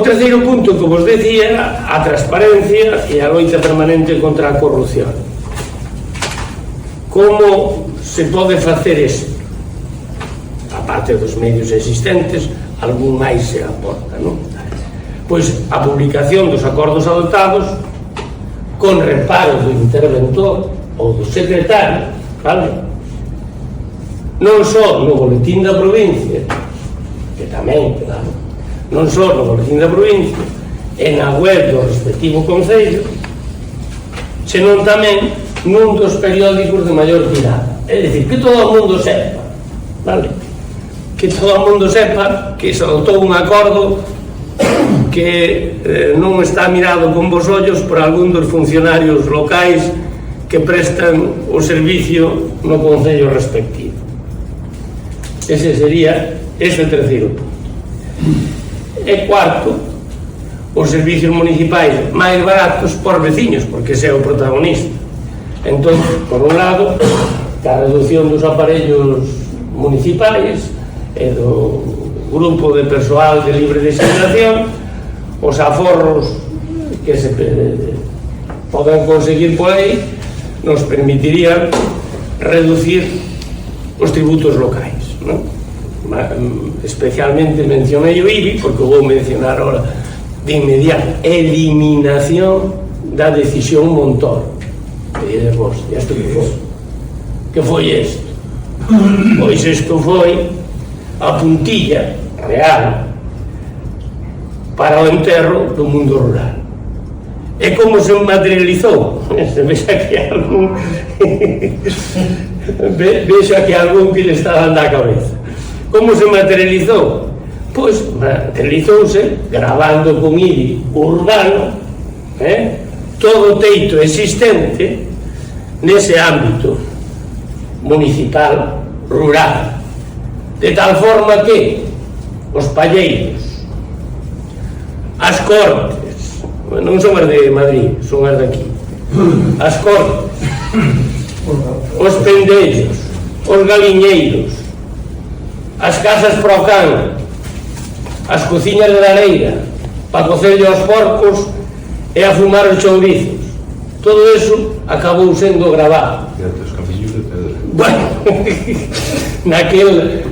terceiro punto que vos decía, a transparencia e a loita permanente contra a corrupción. Como se pode facer isto? A parte dos medios existentes, algún máis se aporta, non? Pois a publicación dos acordos adoptados con reparo do interventor ou do secretario, vale? Non só no boletín da provincia, que tamén, claro, non só no boletín da provincia e na web do respectivo concello, senón tamén nun dos periódicos de maior tirada. É dicir, que todo o mundo sepa, vale? Que todo o mundo sepa que se adoptou un acordo que non está mirado con vos ollos por algún dos funcionarios locais que prestan o servicio no concello respectivo. Ese sería este terceiro punto. E cuarto, os servicios municipais máis baratos por veciños, porque ese é o protagonista. Entón, por un lado, a reducción dos aparellos municipais e do grupo de persoal de libre designación, os aforros que se poden conseguir por aí nos permitirían reducir os tributos locais, non? Especialmente mencionei o IBI, porque vou mencionar ahora de inmediato: eliminación da decisión Montoro. E vos, isto que foi? Que foi isto? Pois isto foi a puntilla real para o enterro do mundo rural. E como se materializou? Se vexa que algún vexa que algún que le está dando a cabeza. Como se materializou? Pois materializouse gravando con IBI urbano todo o teito existente nese ámbito municipal rural, de tal forma que os palleiros, as cortes, non son as de Madrid, son as de aquí, as cortes, os pendellos, os galiñeiros, as casas pro can, as cociñas de lareira para cocerlle aos porcos e a fumar os chourizos, todo eso acabou sendo gravado. Bueno,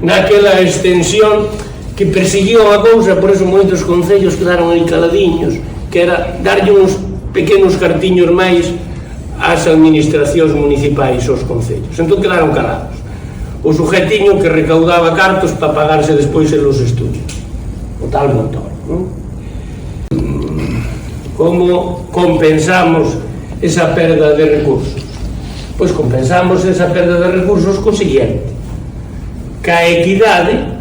naquela extensión que persiguió a cousa, por eso moitos concellos quedaron aí caladiños, que era darlle uns pequenos cartiños máis ás administracións municipais, aos concellos. Entón quedaron calados. O sujetiño que recaudaba cartos para pagarse despois en los estudios, o tal Montoro, non? Como compensamos esa perda de recursos? Pois compensamos esa perda de recursos co seguinte: ca equidade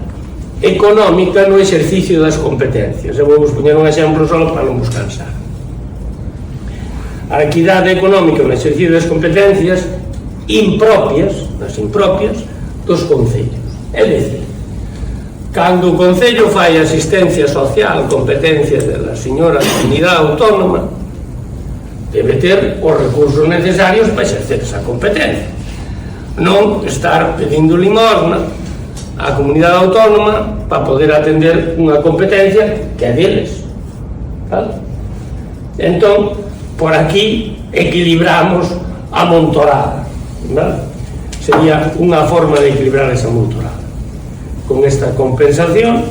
económica no exercicio das competencias. Eu vou vos poñer un exemplo só para non vos cansar. A equidade económica no exercicio das competencias impropias, das impropias dos concellos. É dicir, cando o concello fai asistencia social, competencias da señora comunidade autónoma, debe ter os recursos necesarios para exercer esa competencia, non estar pedindo limosna á comunidade autónoma para poder atender unha competencia que é deles, vale? Entón, por aquí equilibramos a montorada, vale? Sería unha forma de equilibrar esa montorada con esta compensación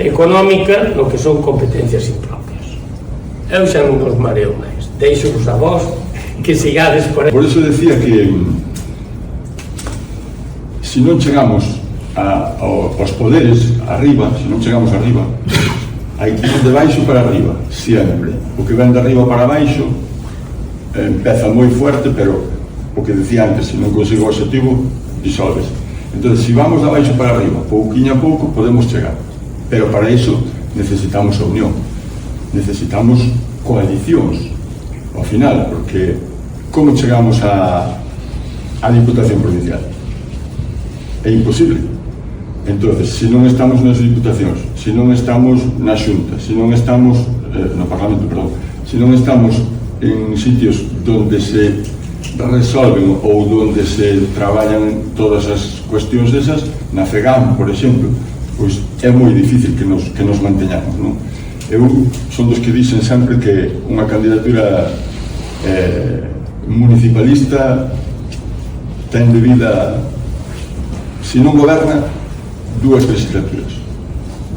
económica no que son competencias impropias. Eu xa non vos mareo máis, deixo-vos a vos que sigades por aí. Por eso decía que se non chegamos aos poderes arriba, se non chegamos arriba, hai que ir de baixo para arriba, sempre. O que ven de arriba para baixo empeza moi fuerte, pero o que decía antes, se non consigo o objetivo, disolves. Entón, se vamos de baixo para arriba, pouquinho a pouco, podemos chegar. Pero para iso necesitamos a unión, necesitamos coalicións, ao final, porque como chegamos á Diputación Provincial? É imposible. Entón, se non estamos nas diputacións, se non estamos na Xunta, se non estamos no Parlamento, perdón, se non estamos en sitios donde se resolven ou donde se traballan todas as cuestións desas, na FEGAM, por exemplo, pois é moi difícil que nos manteñamos, non? Eu son dos que dicen sempre que unha candidatura municipalista ten de vida, se non goberna, 2 legislaturas.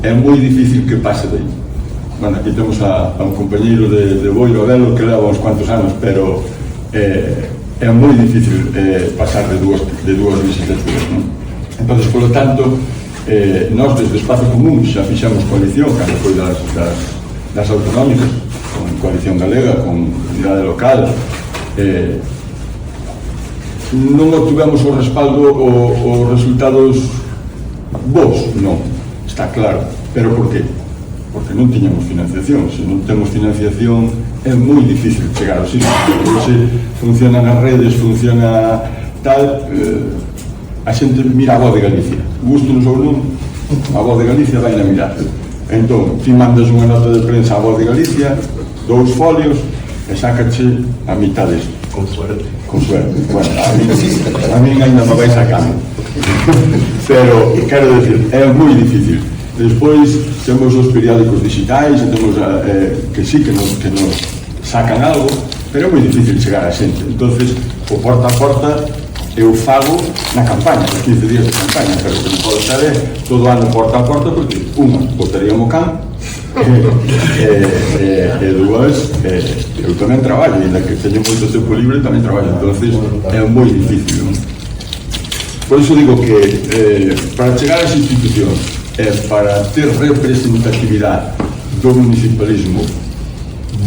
É moi difícil que pase de aí. Bueno, aquí temos a un compañeiro de Boiro Velo que leva uns cuantos anos, pero é moi difícil pasar de dúas legislaturas, non? Entón, polo tanto, nós desde Espazo Común xa fixamos coalición cando foi das autonómicas, con Coalición Galega, con Unidade Local. Non obtivemos o respaldo os resultados bons, non, está claro. Pero por qué? Porque non tiñamos financiación. Se non temos financiación é moi difícil chegar ao sitio. Se funcionan as redes, funciona tal, a xente mira a Voz de Galicia, gusto-nos ou non, a Voz de Galicia vai na mirar. Entón, ti mandas unha nota de prensa a Voz de Galicia, 2 folios e sácache a mitad desto. Con suerte. Bueno, a mí ainda me vai sacando. Pero, quero decir, é moi difícil. Despois temos os periódicos digitais e temos que sí, que nos sacan algo, pero é moi difícil chegar a xente. Entonces, o porta a porta eu fago na campaña, nos 15 días de campaña, pero que non pode estar todo ano porta a porta, porque unha, botaría mo can, e dúas, eu tamén traballo, e ainda que teño moito tempo libre tamén traballo, entonces é moi difícil, non? Por iso digo que para chegar a esa institución para ter representatividade do municipalismo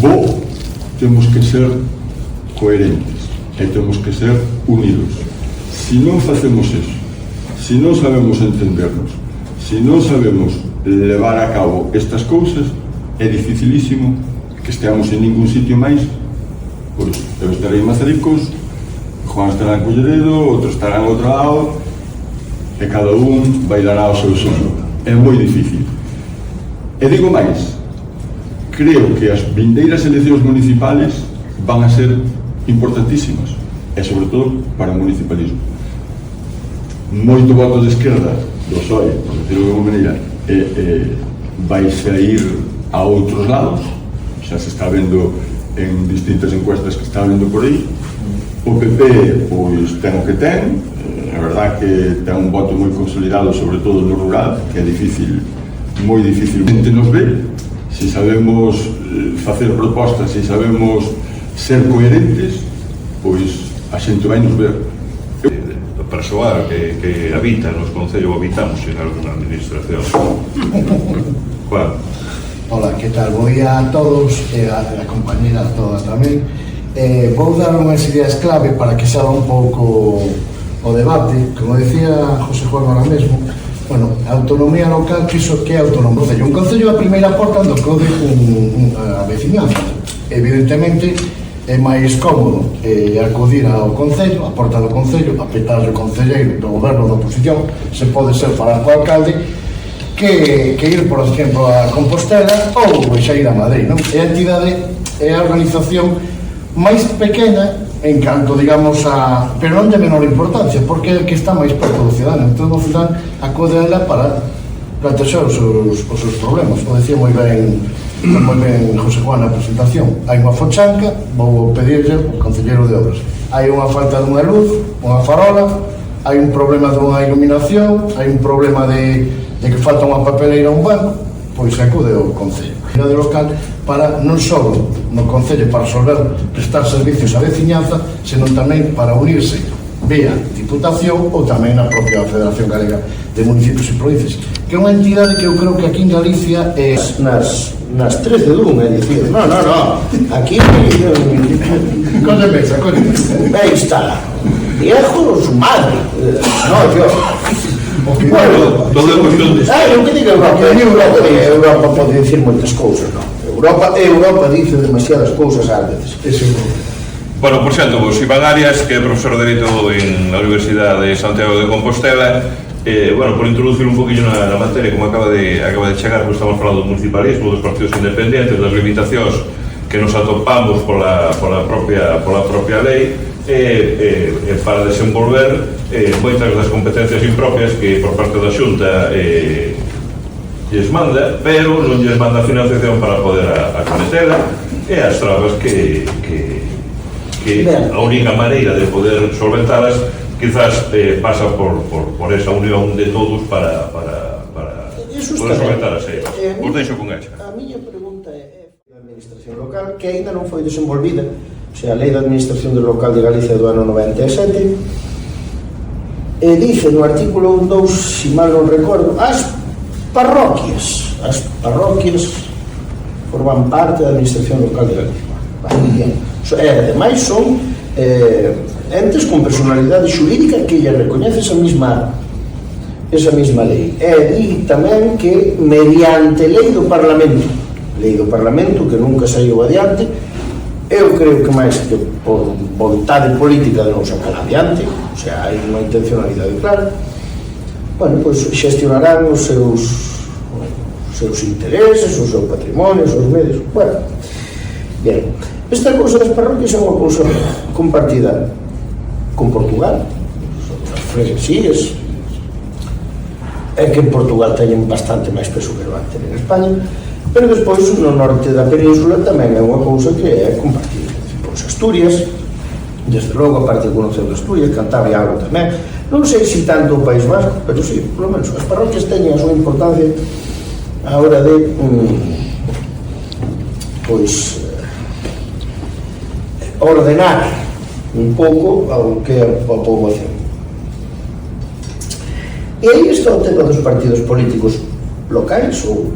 bo, temos que ser coherentes e temos que ser unidos. Se non facemos eso, se non sabemos entendernos, se non sabemos levar a cabo estas cousas, é dificilísimo que esteamos en ningún sitio máis. Pois eu estarei en Mazaricos, Juan estará en Culleredo, outro estará en outro lado, e cada un bailará o seu son. É moi difícil. E digo máis, creo que as vindeiras eleccións municipales van a ser importantísimas, e sobre todo para o municipalismo. Moito voto de esquerda do PSOE, por decirlo de alguma maneira, vais a ir a outros lados, xa se está vendo en distintas encuestas que está vendo por aí. O PP, pois, ten o que ten, a verdad que ten un voto moi consolidado, sobre todo no rural, que é difícil, moi dificilmente nos ve. Se sabemos facer propostas, se sabemos ser coherentes, pois a xente vai nos ver. O persoal que habita nos concellos, habitamos en alguna administración. Juan. Hola, que tal? Vou a todos e a compañera toda tamén. Vou dar unhas ideas clave para que salga un pouco o debate. Como decía José Juan ahora mesmo, bueno, a autonomía local, que é autónomo? Un concello é a primeira porta onde acode a veciñanza. Evidentemente, é máis cómodo acudir ao concello, a porta do concello, a petarle o concelleiro do goberno da oposición, se pode ser falar co alcalde, que ir, por exemplo, a Compostela ou xa ir a Madrid, non? É a entidade, é a organización máis pequena en canto, digamos, pero non de menor importancia, porque é que está máis perto do cidadano. Entón, o cidadano acode a ela para plantexar os seus problemas. O decía moi ben José Juan na presentación. Hai unha fochanca, vou pedirlle o concelleiro de obras. Hai unha falta dunha luz, unha farola, hai un problema dunha iluminación, hai un problema de que falta unha papeleira a un banco, pois acude ao concello. A unidade local para non só no concello para resolver, prestar servicios á veciñanza, senón tamén para unirse vía Diputación ou tamén na propia Federación Galega de Municipios e Provincias, que é unha entidade que eu creo que aquí en Galicia é nas 3 de Dun, é dicir, no, aquí colle mesa, aí está viejo su madre, no, yo bueno, todo é cuestión de o que diga Europa pode dicir moitas cousas, non? Europa dice demasiadas cousas ás veces. Bueno, por xanto, vos Iván Arias, que é profesor de Dereito en la Universidade de Santiago de Compostela, bueno, por introducir un poquinho na materia, como acaba de chegar, pues estamos falando do municipalismo, dos partidos independentes, das limitacións que nos atopamos pola propia lei, para desenvolver moitas das competencias impropias que por parte da Xunta lles manda, pero non lles manda financiación para poder acometela, e as trabas que a única maneira de poder solventalas quizás pasa por esa unión de todos para poder solventar as eivas. Os deixo con ella. A miña pregunta é a administración local, que aínda non foi desenvolvida, o sea, a Lei de Administración Local de Galicia do ano 97, e dice no artículo 1.2, se mal non recordo, as parroquias forman parte da Administración Local de Galicia. Bien. E ademais son entes con personalidade xurídica que lle recoñece esa mesma lei. E di tamén que mediante lei do Parlamento que nunca saiu adiante, eu creo que máis que por vontade política de non sacar adiante, o sea, hai unha intencionalidade clara, bueno, pois xestionarán os seus intereses, o seu patrimonio, os seus medios, bueno, bien. Esta cousa das parroquias é unha cousa compartida con Portugal, as freguesías, é que en Portugal teñen bastante máis peso que van ter en España, pero despois no norte da península tamén é unha cousa que é compartida. Pois Asturias, desde logo a parte de conocer de Asturias, Cantabria algo tamén, non sei se tanto o País Vasco, pero sí, polo menos as parroquias teñen a súa importancia a hora de pois ordenar un pouco ao que é a poboación. E aí está o tema dos partidos políticos locais ou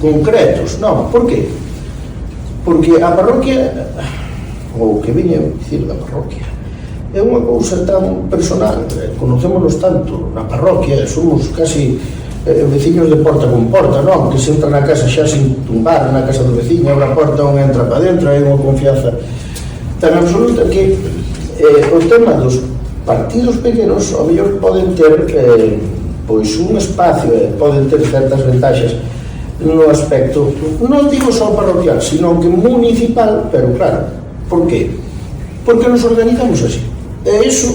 concretos. Non, por qué? Porque a parroquia, ou o que viña a dicir da parroquia, é unha cousa tan personal, conocémonos tanto na parroquia, somos casi veciños de porta con porta, non? Que se entra na casa xa sin tumbar, na casa do veciño, abre a porta, un entra para dentro, hai unha confianza tan absoluta que o tema dos partidos pequenos ao mellor poden ter pois un espacio, poden ter certas ventaxas no aspecto, non digo só parroquial, sino que municipal, pero claro, por qué? Porque nos organizamos así, e iso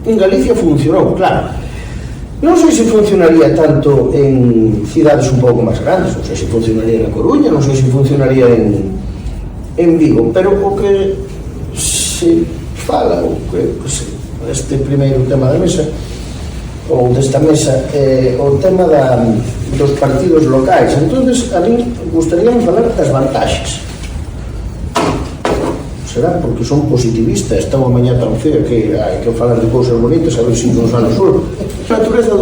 en Galicia funcionou, claro. Non sei se funcionaría tanto en cidades un pouco máis grandes, non sei se funcionaría na Coruña, non sei se funcionaría en Vigo, pero o que se fala, o que este primeiro tema da mesa, ou desta mesa, o tema dos partidos locais. Entonces, a mí gustaríame falar das vantaxes. Será porque son positivistas, está unha mañá tan fea que hai que falar de cousas bonitas, a ver se nos van a sur. Natureza